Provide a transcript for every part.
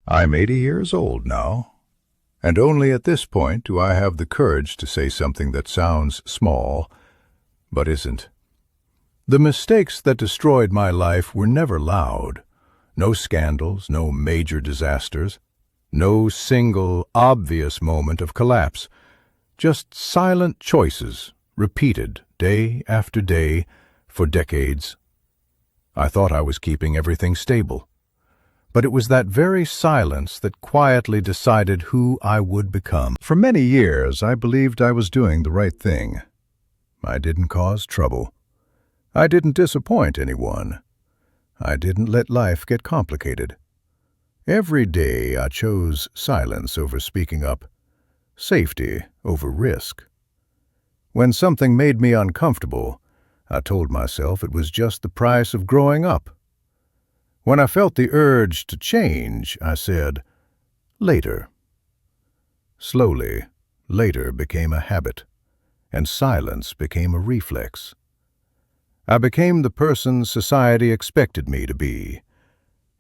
I'm 80 years old now, and only at this point do I have the courage to say something that sounds small, but isn't. The mistakes that destroyed my life were never loud. No scandals, no major disasters, no single obvious moment of collapse. Just silent choices, repeated day after day for decades. I thought I was keeping everything stable. But it was that very silence that quietly decided who I would become. For many years, I believed I was doing the right thing. I didn't cause trouble. I didn't disappoint anyone. I didn't let life get complicated. Every day I chose silence over speaking up, safety over risk. When something made me uncomfortable, I told myself it was just the price of growing up. When I felt the urge to change, I said, later. Slowly, later became a habit, and silence became a reflex. I became the person society expected me to be,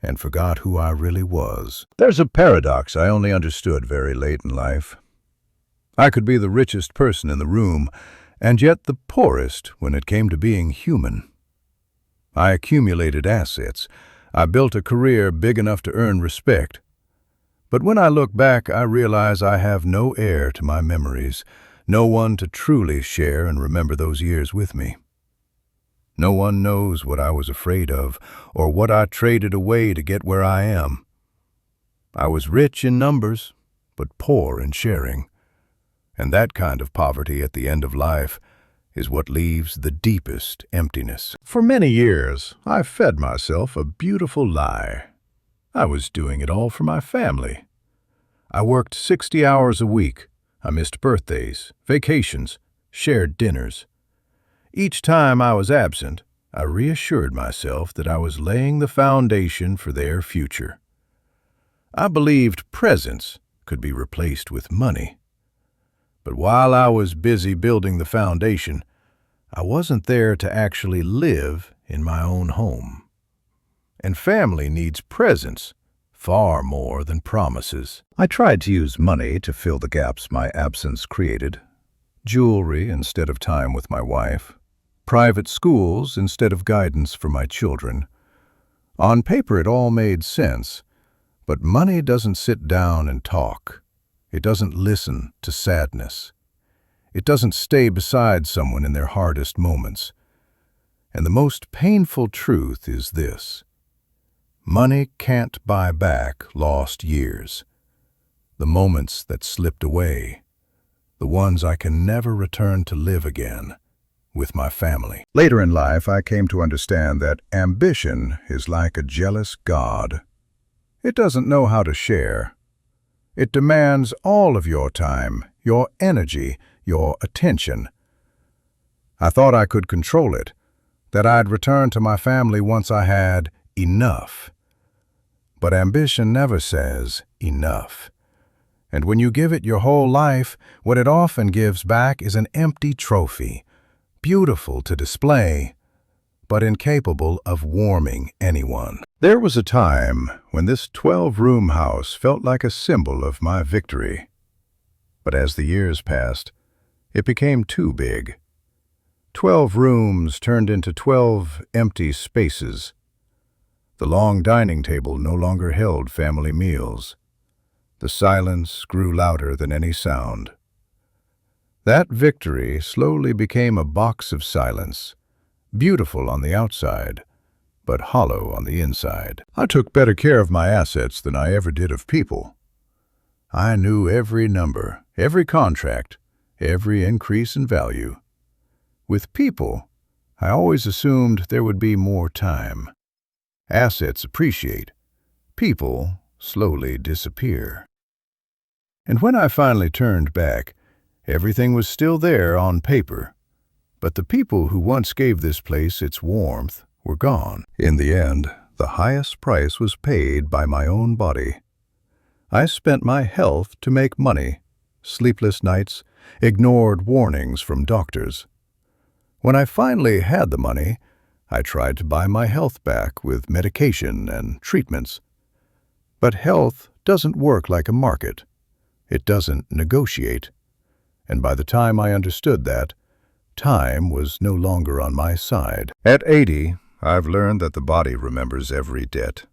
and forgot who I really was. There's a paradox I only understood very late in life. I could be the richest person in the room, and yet the poorest when it came to being human. I accumulated assets. I built a career big enough to earn respect. But when I look back, I realize I have no heir to my memories, no one to truly share and remember those years with me. No one knows what I was afraid of or what I traded away to get where I am. I was rich in numbers, but poor in sharing. And that kind of poverty at the end of life is what leaves the deepest emptiness. For many years, I fed myself a beautiful lie. I was doing it all for my family. I worked 60 hours a week. I missed birthdays, vacations, shared dinners. Each time I was absent, I reassured myself that I was laying the foundation for their future. I believed presence could be replaced with money. But while I was busy building the foundation, I wasn't there to actually live in my own home. And family needs presence far more than promises. I tried to use money to fill the gaps my absence created. Jewelry instead of time with my wife. Private schools instead of guidance for my children. On paper it all made sense, but money doesn't sit down and talk. It doesn't listen to sadness. It doesn't stay beside someone in their hardest moments. And the most painful truth is this: money can't buy back lost years. The moments that slipped away, the ones I can never return to live again with my family. Later in life, I came to understand that ambition is like a jealous god. It doesn't know how to share. It demands all of your time, your energy, your attention. I thought I could control it, that I'd return to my family once I had enough. But ambition never says enough. And when you give it your whole life, what it often gives back is an empty trophy, beautiful to display, but incapable of warming anyone. There was a time when this 12-room house felt like a symbol of my victory. But as the years passed, it became too big. 12 rooms turned into 12 empty spaces. The long dining table no longer held family meals. The silence grew louder than any sound. That victory slowly became a box of silence, beautiful on the outside, but hollow on the inside. I took better care of my assets than I ever did of people. I knew every number, every contract, every increase in value. With people, I always assumed there would be more time. Assets appreciate. People slowly disappear. And when I finally turned back, everything was still there on paper. But the people who once gave this place its warmth were gone. In the end, the highest price was paid by my own body. I spent my health to make money, sleepless nights, ignored warnings from doctors. When I finally had the money, I tried to buy my health back with medication and treatments. But health doesn't work like a market. It doesn't negotiate. And by the time I understood that, time was no longer on my side. At 80, I've learned that the body remembers every debt.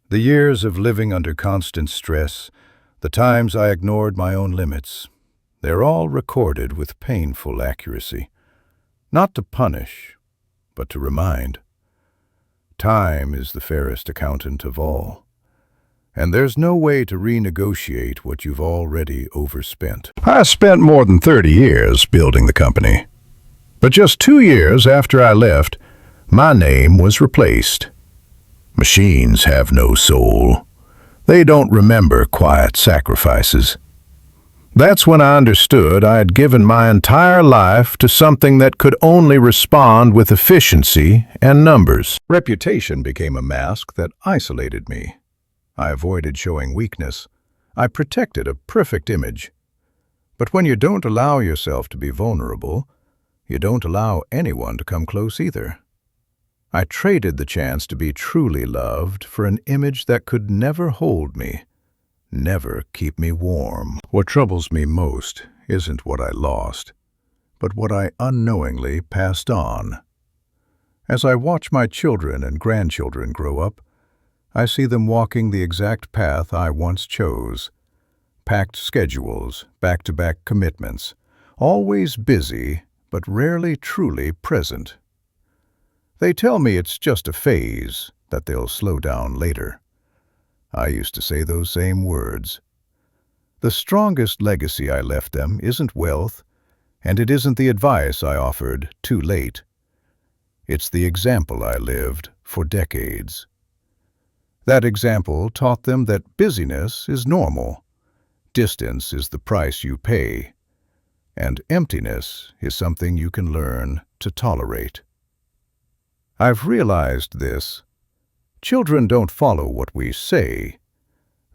The years of living under constant stress, the times I ignored my own limits, they're all recorded with painful accuracy. Not to punish, but to remind. Time is the fairest accountant of all. And there's no way to renegotiate what you've already overspent. I spent more than 30 years building the company. But just 2 years after I left, my name was replaced. Machines have no soul. They don't remember quiet sacrifices. That's when I understood I had given my entire life to something that could only respond with efficiency and numbers. Reputation became a mask that isolated me. I avoided showing weakness. I protected a perfect image. But when you don't allow yourself to be vulnerable, you don't allow anyone to come close either. I traded the chance to be truly loved for an image that could never hold me, never keep me warm. What troubles me most isn't what I lost, but what I unknowingly passed on. As I watch my children and grandchildren grow up, I see them walking the exact path I once chose. Packed schedules, back-to-back commitments, always busy, but rarely truly present. They tell me it's just a phase, that they'll slow down later. I used to say those same words. The strongest legacy I left them isn't wealth, and it isn't the advice I offered too late. It's the example I lived for decades. That example taught them that busyness is normal, distance is the price you pay, and emptiness is something you can learn to tolerate. I've realized this. Children don't follow what we say.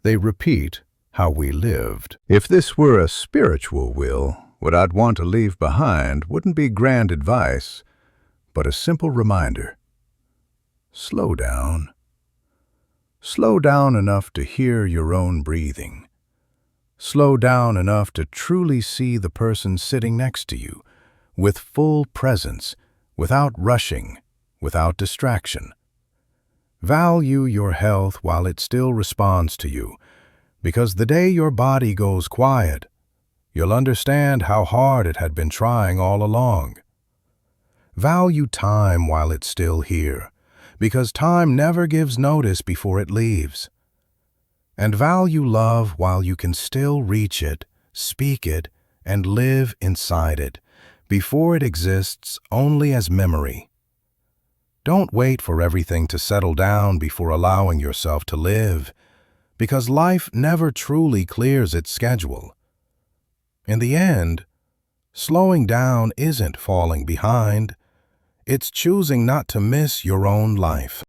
They repeat how we lived. If this were a spiritual will, what I'd want to leave behind wouldn't be grand advice, but a simple reminder. Slow down. Slow down enough to hear your own breathing. Slow down enough to truly see the person sitting next to you, with full presence, without rushing, without distraction. Value your health while it still responds to you, because the day your body goes quiet, you'll understand how hard it had been trying all along. Value time while it's still here, because time never gives notice before it leaves. And value love while you can still reach it, speak it, and live inside it, before it exists only as memory. Don't wait for everything to settle down before allowing yourself to live, because life never truly clears its schedule. In the end, slowing down isn't falling behind. It's choosing not to miss your own life.